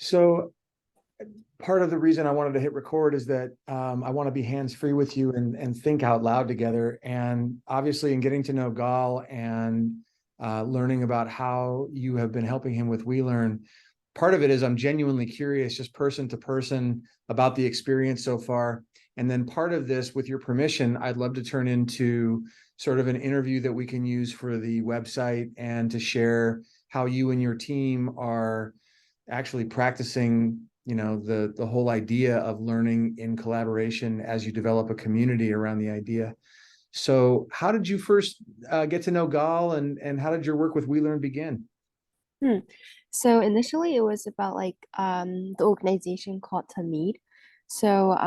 So part of the reason I wanted to hit record is that I want to be hands-free with you and think out loud together. And obviously, in getting to know Gal and learning about how you have been helping him with WeLearn, part of it is I'm genuinely curious, just person to person, about the experience so far. And then part of this, with your permission, I'd love to turn into sort of an interview that we can use for the website and to share how you and your team are actually practicing, the whole idea of learning in collaboration as you develop a community around the idea. So how did you first get to know Gal, and how did your work with WeLearn begin? Hmm. So initially it was about the organization called Tamid. So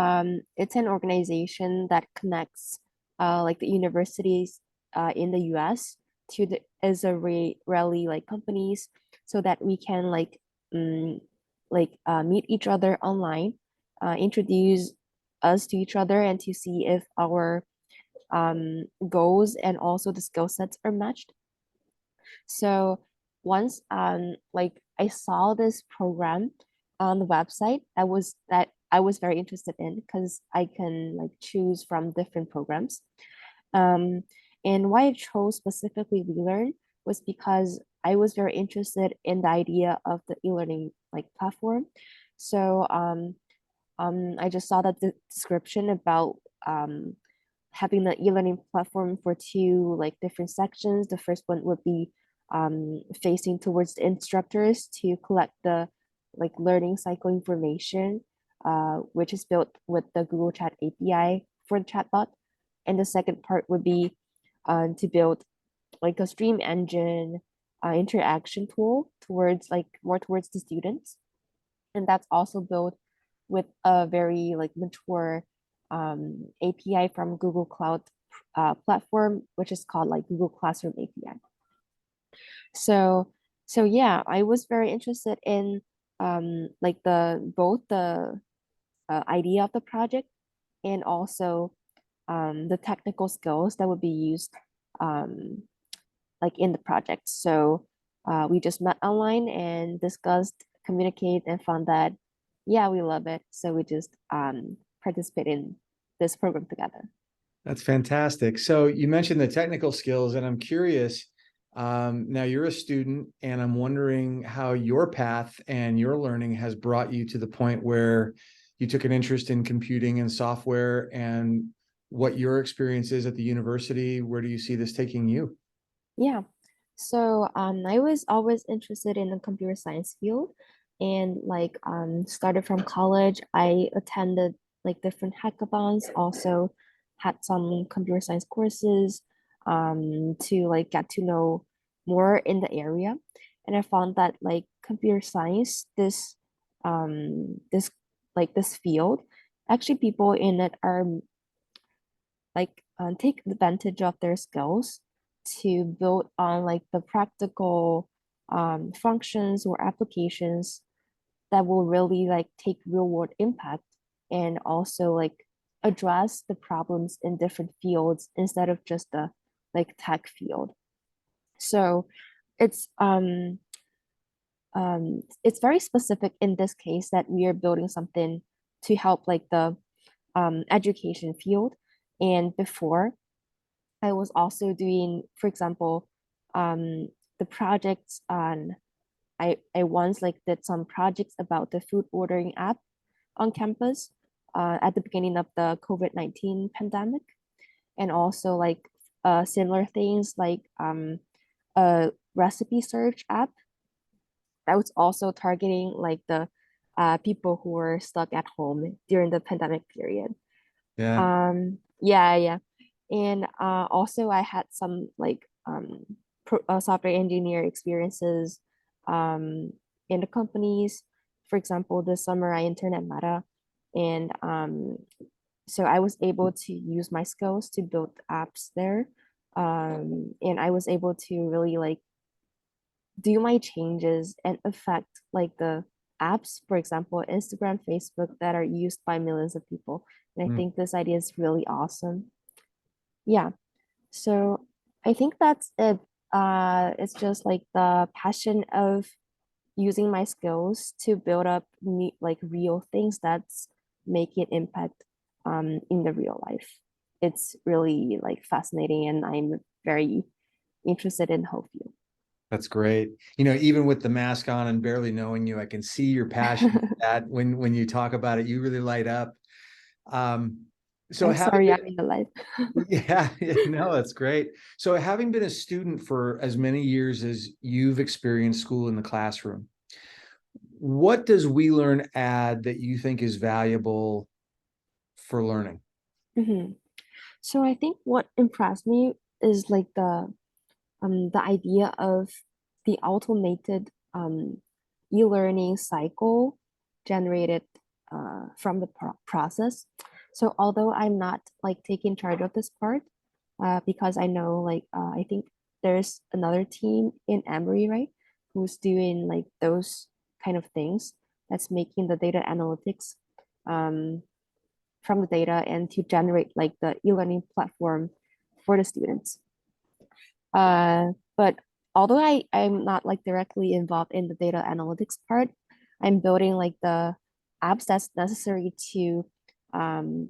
it's an organization that connects like the universities in the US to the Israeli like companies so that we can um, meet each other online, introduce us to each other and to see if our goals and also the skill sets are matched. So once I saw this program on the website, that I was very interested in because I can like choose from different programs. Um, and why I chose specifically WeLearn was because I was very interested in the idea of the e-learning like platform. So I just saw that the description about having the e-learning platform for two like different sections. The first one would be facing towards the instructors to collect the like learning cycle information, which is built with the Google Chat API for the chatbot. And the second part would be to build like a stream engine interaction tool towards like more towards the students. And that's also built with a very like mature API from Google Cloud platform, which is called like Google Classroom API. So so yeah, I was very interested in like the both the idea of the project and also the technical skills that would be used um, like in the project. So we just met online and discussed, communicate, and found that yeah, we love it. So we just participate in this program together. That's fantastic. So you mentioned the technical skills, and I'm curious. Now you're a student, and I'm wondering how your path and your learning has brought you to the point where you took an interest in computing and software, and what your experience is at the university. Where do you see this taking you? Yeah. So I was always interested in the computer science field and started from college. I attended like different hackathons, also had some computer science courses to like get to know more in the area. And I found that like computer science, this field, actually people in it are take advantage of their skills to build on like the practical functions or applications that will really like take real world impact and also like address the problems in different fields instead of just the like tech field. So it's it's very specific in this case that we are building something to help like the education field. And before I was also doing, for example, the projects on I once like did some projects about the food ordering app on campus at the beginning of the COVID-19 pandemic, and also like similar things like a recipe search app that was also targeting like the people who were stuck at home during the pandemic period. Yeah. Yeah, yeah. And also I had some software engineer experiences um, in the companies. For example, this summer I interned at Meta, and so I was able to use my skills to build apps there. And I was able to really like do my changes and affect like the apps, for example, Instagram, Facebook, that are used by millions of people. And I Mm. think this idea is really awesome. Yeah. So I think that's it. It's just like the passion of using my skills to build up like real things that's making impact in the real life. It's really like fascinating, and I'm very interested in whole field. That's great. Even with the mask on and barely knowing you, I can see your passion for that when you talk about it, you really light up. Um, so I'm having sorry, been, I'm in the life. yeah, no, that's great. So having been a student for as many years as you've experienced school in the classroom, what does We Learn add that you think is valuable for learning? Mhm. So I think what impressed me is like the idea of the automated e-learning cycle generated from the process. So although I'm not like taking charge of this part, because I know like I think there's another team in Emory, right, who's doing like those kind of things that's making the data analytics um, from the data and to generate like the e-learning platform for the students. But although I'm not like directly involved in the data analytics part, I'm building like the apps that's necessary to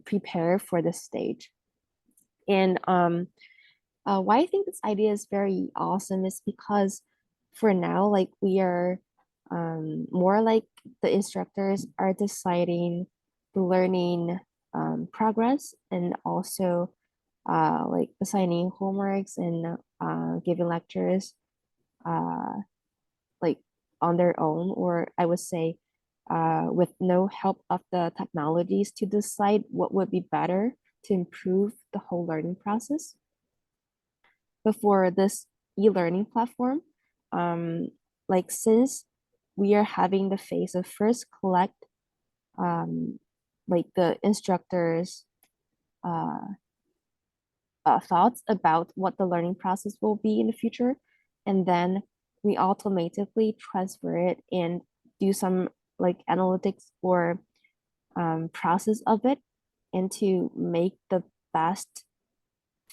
prepare for this stage. And why I think this idea is very awesome is because for now, like we are more like the instructors are deciding the learning progress and also like assigning homeworks and giving lectures uh, like on their own, or I would say with no help of the technologies to decide what would be better to improve the whole learning process. Before this e-learning platform, um, like since we are having the phase of first collect um, like the instructors uh, thoughts about what the learning process will be in the future. And then we automatically transfer it and do some like analytics or process of it and to make the best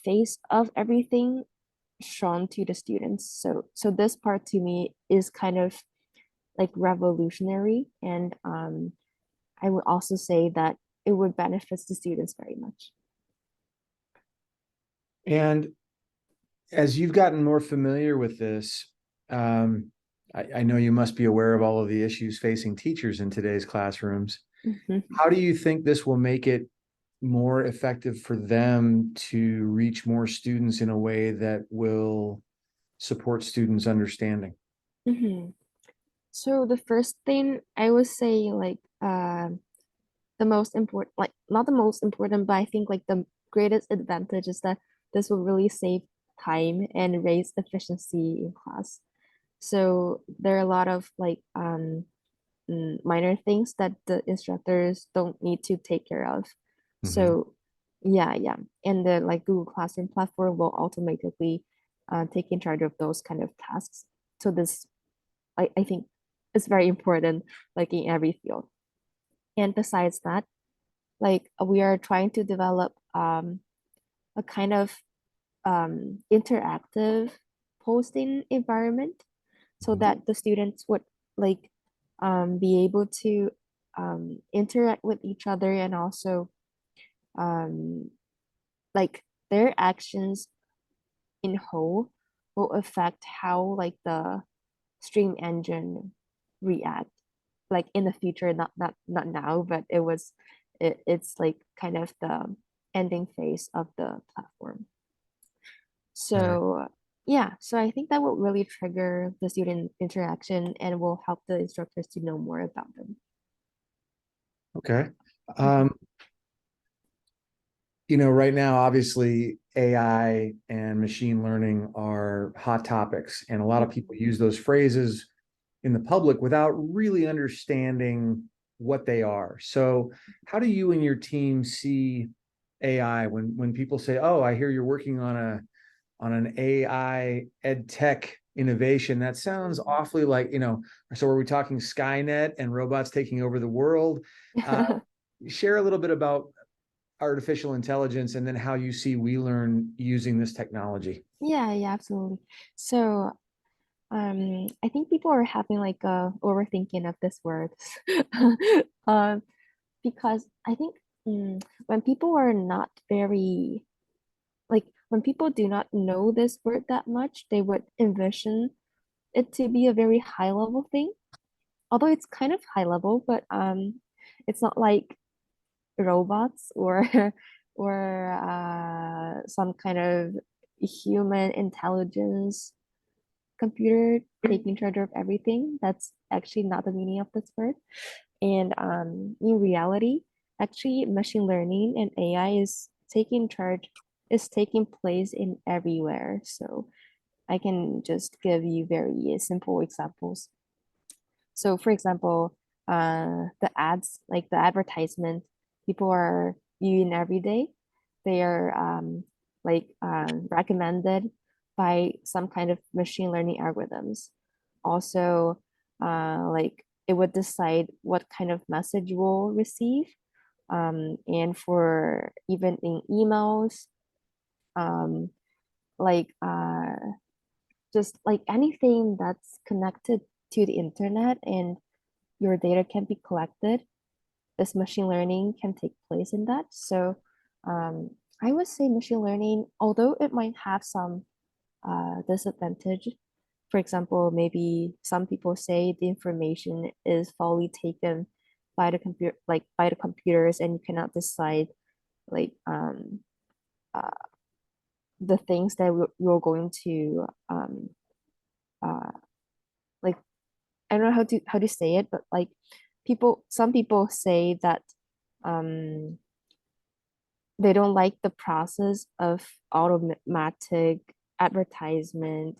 face of everything shown to the students. So this part to me is kind of like revolutionary. And I would also say that it would benefit the students very much. And as you've gotten more familiar with this, I know you must be aware of all of the issues facing teachers in today's classrooms. Mhm. How do you think this will make it more effective for them to reach more students in a way that will support students' understanding? Mhm. So the first thing I would say, like, the most important, like, not the most important, but I think like the greatest advantage is that this will really save time and raise efficiency in class. So there are a lot of like minor things that the instructors don't need to take care of. Mhm. So yeah, yeah. And the like Google Classroom platform will automatically take in charge of those kind of tasks. So this I think is very important like in every field. And besides that, like we are trying to develop a kind of interactive posting environment so that the students would like be able to interact with each other and also um, like their actions in whole will affect how like the stream engine react like in the future, not now, but it's like kind of the ending phase of the platform. Yeah. So yeah, so I think that will really trigger the student interaction and will help the instructors to know more about them. Okay. Mhm. Um, right now, obviously, AI and machine learning are hot topics, and a lot of people use those phrases in the public without really understanding what they are. So, how do you and your team see AI when people say, "Oh, I hear you're working on an AI ed tech innovation"? That sounds awfully like, so are we talking Skynet and robots taking over the world? Uh, Share a little bit about artificial intelligence and then how you see We Learn using this technology. Yeah, yeah, absolutely. So I think people are having like a overthinking of this word. Um, because I think when people are not very like when people do not know this word that much, they would envision it to be a very high level thing. Although it's kind of high level, but it's not like robots or or some kind of human intelligence computer taking charge of everything. That's actually not the meaning of this word. And in reality, actually, machine learning and AI is taking place in everywhere. So I can just give you very simple examples. So, for example, the ads, like the advertisement, people are viewing every day. They are recommended by some kind of machine learning algorithms. Also, like it would decide what kind of message you will receive. And for even in emails, um, like just like anything that's connected to the internet and your data can be collected, this machine learning can take place in that. So um, I would say machine learning, although it might have some disadvantage, for example, maybe some people say the information is fully taken by the computer, like by the computers, and you cannot decide like uh, the things that you're going to uh, like I don't know how to say it, but like some people say that um they don't like the process of automatic advertisement,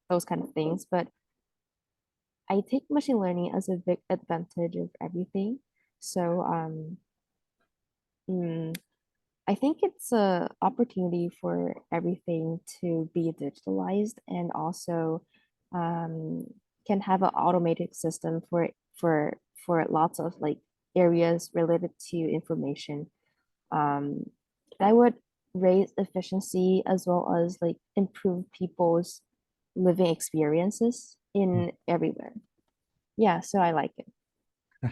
those kind of things. But I take machine learning as a big advantage of everything. So mm, I think it's a opportunity for everything to be digitalized and also um, can have an automated system for lots of like areas related to information. Um, that would raise efficiency as well as like improve people's living experiences in everywhere. Yeah, so I like it.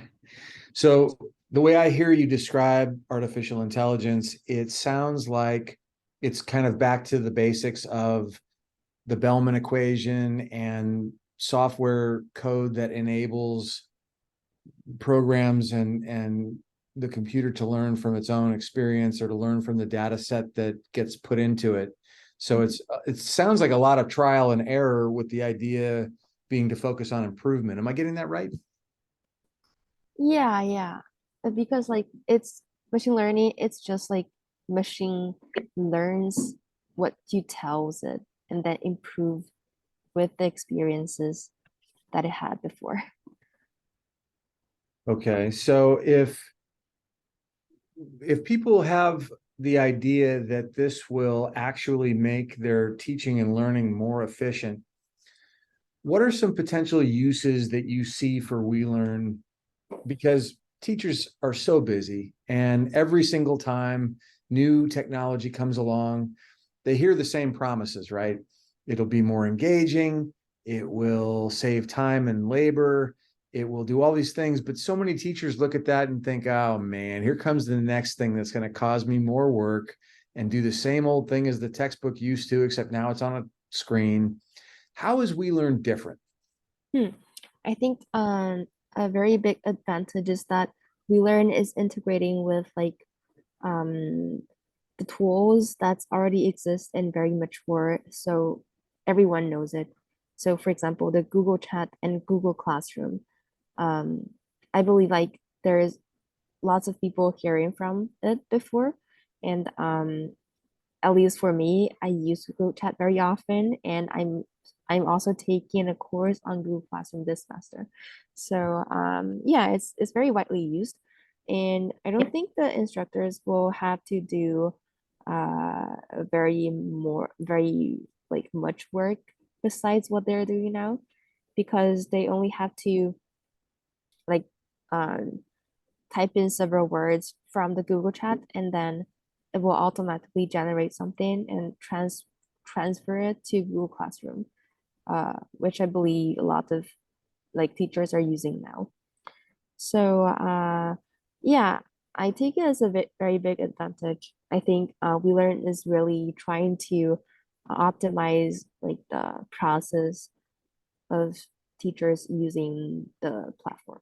So the way I hear you describe artificial intelligence, it sounds like it's kind of back to the basics of the Bellman equation and software code that enables programs and the computer to learn from its own experience or to learn from the data set that gets put into it. So it sounds like a lot of trial and error with the idea being to focus on improvement. Am I getting that right? Yeah, yeah. Because like it's machine learning, it's just like machine learns what you tells it and then improve with the experiences that it had before. Okay. So if people have the idea that this will actually make their teaching and learning more efficient, what are some potential uses that you see for WeLearn? Because teachers are so busy, and every single time new technology comes along, they hear the same promises, right? It'll be more engaging, it will save time and labor, it will do all these things. But so many teachers look at that and think, oh man, here comes the next thing that's going to cause me more work and do the same old thing as the textbook used to, except now it's on a screen. How is WeLearn different? Hmm. I think a very big advantage is that WeLearn is integrating with like um the tools that's already exist and very mature, so everyone knows it. So for example, the Google Chat and Google Classroom. Um, I believe like there is lots of people hearing from it before, and at least for me, I use Google Chat very often, and I'm also taking a course on Google Classroom this semester. So yeah, it's very widely used, and I don't think the instructors will have to do very like much work besides what they're doing now, because they only have to like um type in several words from the Google Chat, and then it will automatically generate something and transfer it to Google Classroom. which I believe a lot of like teachers are using now. So yeah, I take it as a very big advantage. I think we learn is really trying to optimize like the process of teachers using the platform.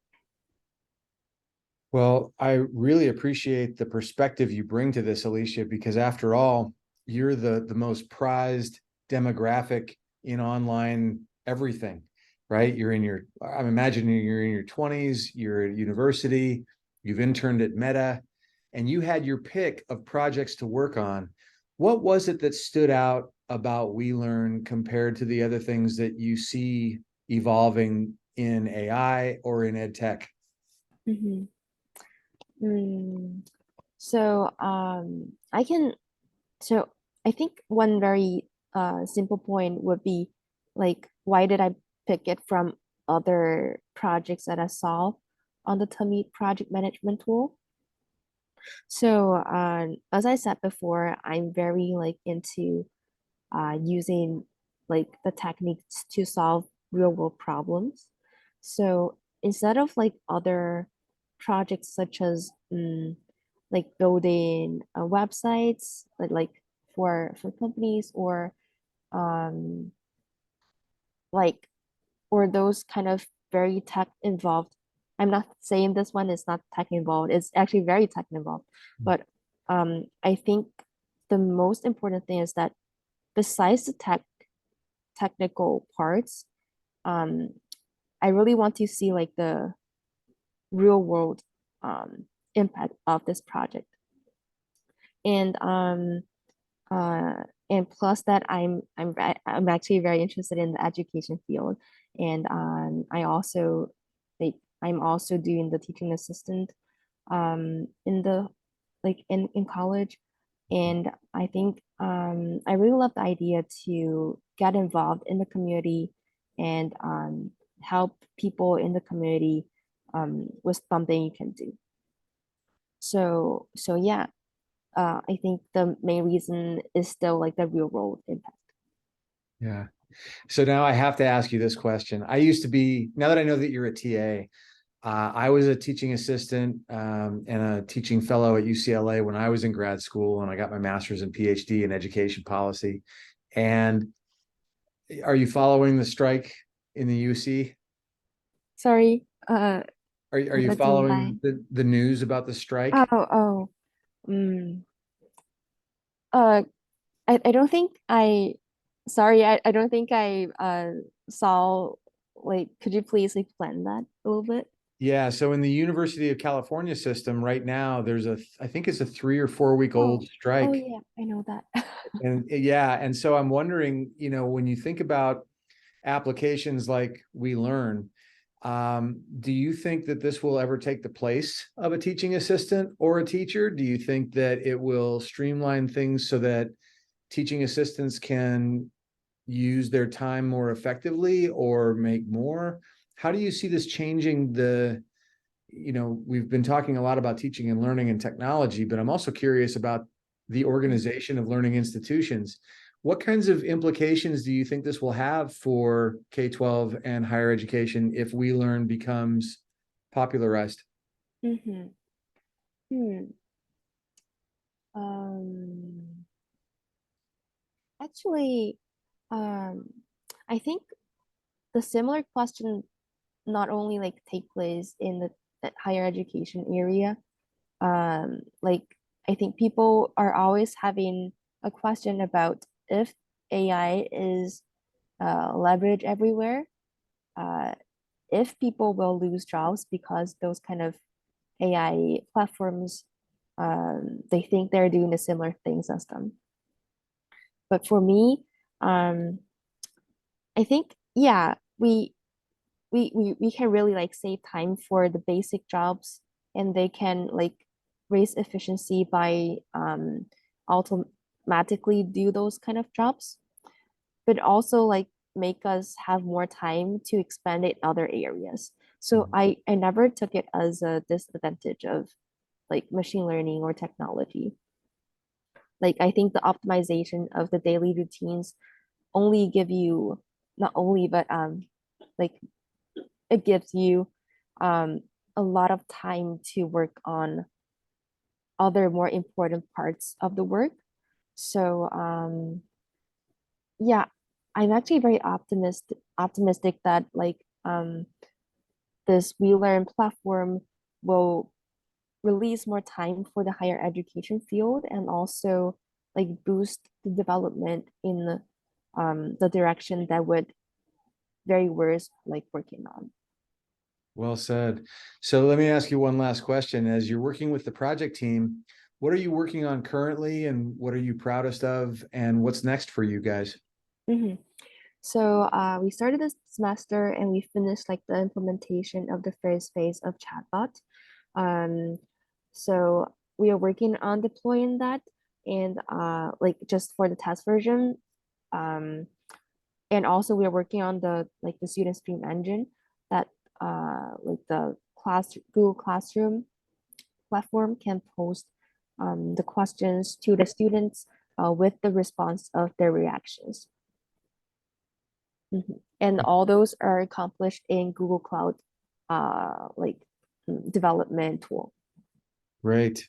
Well, I really appreciate the perspective you bring to this, Alicia, because after all, you're the most prized demographic in online everything, right? I'm imagining you're in your 20s, you're at university, you've interned at Meta, and you had your pick of projects to work on. What was it that stood out about WeLearn compared to the other things that you see evolving in AI or in ed tech? Mhm. Mm. So I can so I think one very simple point would be like why did I pick it from other projects that I saw on the Tamid project management tool? So as I said before, I'm very like into using like the techniques to solve real world problems. So instead of like other projects such as like building websites like for companies or um like or those kind of very tech involved. I'm not saying this one is not tech involved. It's actually very tech involved. But I think the most important thing is that besides the technical parts, um, I really want to see like the real world um, impact of this project. And uh, and plus that I'm actually very interested in the education field, and I also like I'm also doing the teaching assistant in the like in college, and I think I really love the idea to get involved in the community and help people in the community with something you can do. So yeah, I think the main reason is still like the real world impact. Yeah. So now I have to ask you this question. Now that I know that you're a TA, I was a teaching assistant and a teaching fellow at UCLA when I was in grad school, and I got my master's and PhD in education policy. And are you following the strike in the UC? Sorry, Are you what do you mean by? following the news about the strike? Oh, mm, uh, I don't think sorry, I don't think I saw, like, could you please explain that a little bit? Yeah, so in the University of California system right now, I think it's a 3 or 4 week old Oh, oh strike. yeah, I know that. And yeah, and so I'm wondering, when you think about applications like WeLearn, do you think that this will ever take the place of a teaching assistant or a teacher? Do you think that it will streamline things so that teaching assistants can use their time more effectively or make more? How do you see this changing we've been talking a lot about teaching and learning and technology, but I'm also curious about the organization of learning institutions. What kinds of implications do you think this will have for K-12 and higher education if WeLearn becomes popularized? Mm-hmm. Hmm. Um, Actually, um, I think the similar question not only like take place in the higher education area. Like I think people are always having a question about if AI is leveraged everywhere, uh, if people will lose jobs because those kind of AI platforms, they think they're doing the similar things as them. But for me, um, I think yeah, we can really like save time for the basic jobs, and they can like raise efficiency by automatically do those kind of jobs, but also like make us have more time to expand it in other areas. So I never took it as a disadvantage of like machine learning or technology. Like I think the optimization of the daily routines only give you not only, but like it gives you a lot of time to work on other more important parts of the work. So yeah, I'm actually very optimistic that like this We Learn platform will release more time for the higher education field and also like boost the development in the direction that would very worth like working on. Well said. So let me ask you one last question. As you're working with the project team, what are you working on currently and what are you proudest of and what's next for you guys? Mhm. So we started this semester and we finished like the implementation of the first phase of chatbot. Um, so we are working on deploying that and like just for the test version. Um, and also we are working on the like the student stream engine that like the Google Classroom platform can post the questions to the students with the response of their reactions. Mhm. And all those are accomplished in Google Cloud like development tool. Great.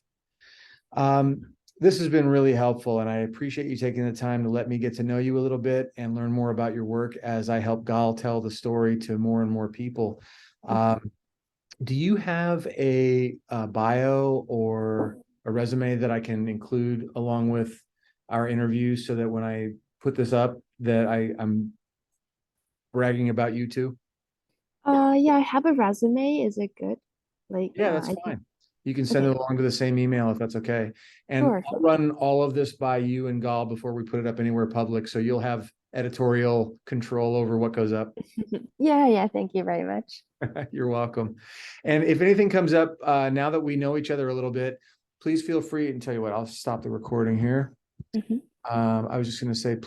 This has been really helpful and I appreciate you taking the time to let me get to know you a little bit and learn more about your work as I help Gal tell the story to more and more people. Do you have a bio or a resume that I can include along with our interview so that when I put this up that I'm bragging about you too? Yeah, I have a resume. Is it good? Like Yeah, that's I can fine. You can send okay, it along to the same email if that's okay. And sure, I'll sure. run all of this by you and Gal before we put it up anywhere public, so you'll have editorial control over what goes up. Yeah, yeah, thank you very much. You're welcome. And if anything comes up, now that we know each other a little bit, please feel free and tell you what, I'll stop the recording here. Mhm. I was just going to say, please